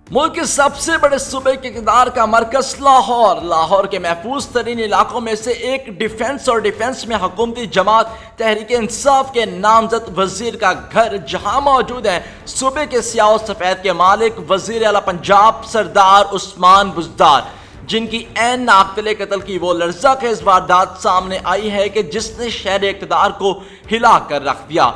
मुल्क के सबसे बड़े सूबे के इक़्तिदार का मरकज लाहौर के महफूज तरीन इलाकों में से एक डिफेंस में हुकूमती जमात तहरीक इंसाफ के नामजद वजीर का घर, जहां मौजूद है सूबे के सियाह सफेद के मालिक वजीर आला पंजाब सरदार उस्मान बुज़दार, जिनकी ऐन नाक़िले कत्ल की वो लर्ज़ाखेज़ वारदात सामने आई है कि जिसने शहर इक़्तिदार को हिला कर रख दिया।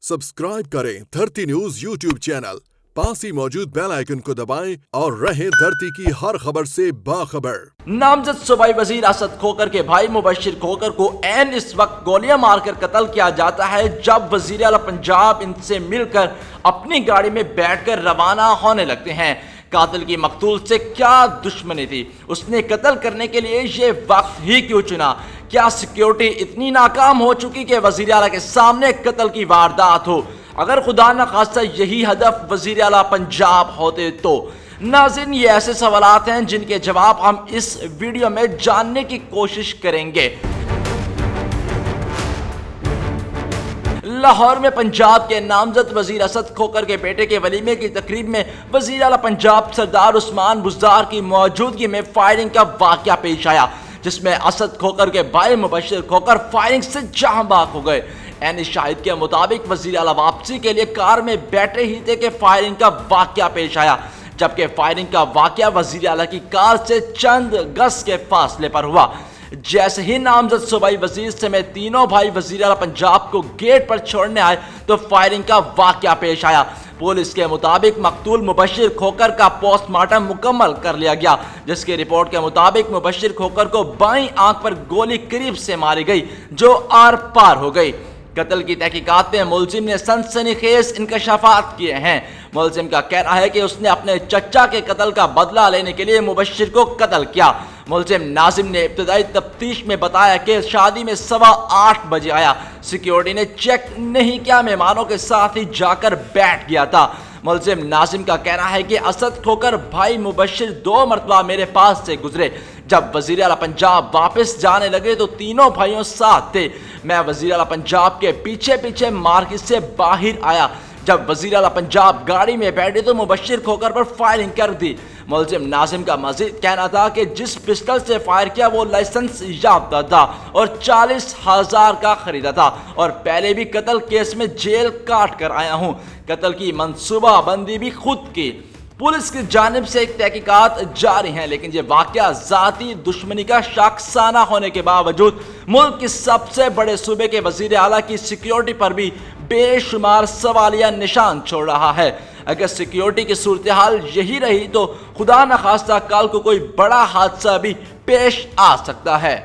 सब्सक्राइब करें धरती न्यूज यूट्यूब चैनल, पास ही मौजूद बेल आइकन को दबाएं और रहें धरती की हर खबर से बाखबर। नामजद सूबाई वजीर असद खोकर के भाई मुबशिर खोकर को ऐन इस वक्त गोलियां मारकर कत्ल किया जाता है जब वजीर आला पंजाब इनसे मिलकर अपनी गाड़ी में बैठकर रवाना होने लगते हैं। कातिल की मकतूल से क्या दुश्मनी थी, उसने कत्ल करने के लिए ये वक्त ही क्यों चुना? क्या सिक्योरिटी इतनी नाकाम हो चुकी कि वजीर आला के सामने कत्ल की वारदात हो? अगर खुदा न खास्ता यही हदफ वजीर आला पंजाब होते तो? नाज़रीन, ये ऐसे सवालात हैं जिनके जवाब हम इस वीडियो में जानने की कोशिश करेंगे। लाहौर में पंजाब के नामजद वजीर असद खोकर के बेटे के वलीमे की तकरीब में वजीर आला पंजाब सरदार उस्मान बुज़दार की मौजूदगी में फायरिंग का वाक़या पेश आया, जिसमें असद खोकर के भाई मुबशिर खोकर फायरिंग से जहां बाग हो गए। ऐन शाहिद के मुताबिक वजीर आला वापसी के लिए कार में बैठे ही थे कि फायरिंग का वाक़या पेश आया, जबकि फायरिंग का वाक़या वजीर आला की कार से चंद गज के फासले पर हुआ। जैसे ही नामजद सूबाई वजीर समेत तीनों भाई वजीर आला पंजाब को गेट पर छोड़ने आए तो फायरिंग का वाक़या पेश आया। पुलिस के मुताबिक मकतूल मुबशिर खोकर का पोस्टमार्टम मुकम्मल कर लिया गया, जिसकी रिपोर्ट के मुताबिक मुबशिर खोकर को बाईं आंख पर गोली करीब से मारी गई जो आर पार हो गई। कत्ल की तहकीकात में मुलजिम ने सनसनीखेज इंकशाफात किए हैं। मुलजिम का कहना है कि उसने अपने चचा के कत्ल का बदला लेने के लिए मुबशिर को कत्ल किया। मुलजिम नाजिम ने इब्तदाई तफ्तीश में बताया कि शादी में 8:15 बजे आया, सिक्योरिटी ने चेक नहीं किया, मेहमानों के साथ ही जाकर बैठ गया था। मुलजिम नाजिम का कहना है कि असद खोकर भाई मुबशिर 2 मरतबा मेरे पास से गुजरे। जब वजीर आला पंजाब वापस जाने लगे तो तीनों भाइयों साथ थे। मैं वजीर आला पंजाब के पीछे पीछे मार्केट से बाहर आया। जब वजीर आला पंजाब गाड़ी में बैठे तो मुबशिर खोकर पर फायरिंग कर दी। मुलजिम नाजिम का मजीद कहना था कि जिस पिस्टल से फायर किया वो लाइसेंस याफ्ता था और 40,000 का खरीदा था और पहले भी कत्ल केस में जेल काट कर आया हूँ। कत्ल की मंसूबाबंदी भी खुद की। पुलिस की जानिब से एक तहकीकात जारी है, लेकिन ये वाक़या ज़ाती दुश्मनी का शाखसाना होने के बावजूद मुल्क के सबसे बड़े सूबे के वजीर आला की सिक्योरिटी पर भी बेशुमार सवालिया निशान छोड़ रहा है। अगर सिक्योरिटी की सूरत हाल यही रही तो खुदा न खास्ता कल को कोई बड़ा हादसा भी पेश आ सकता है।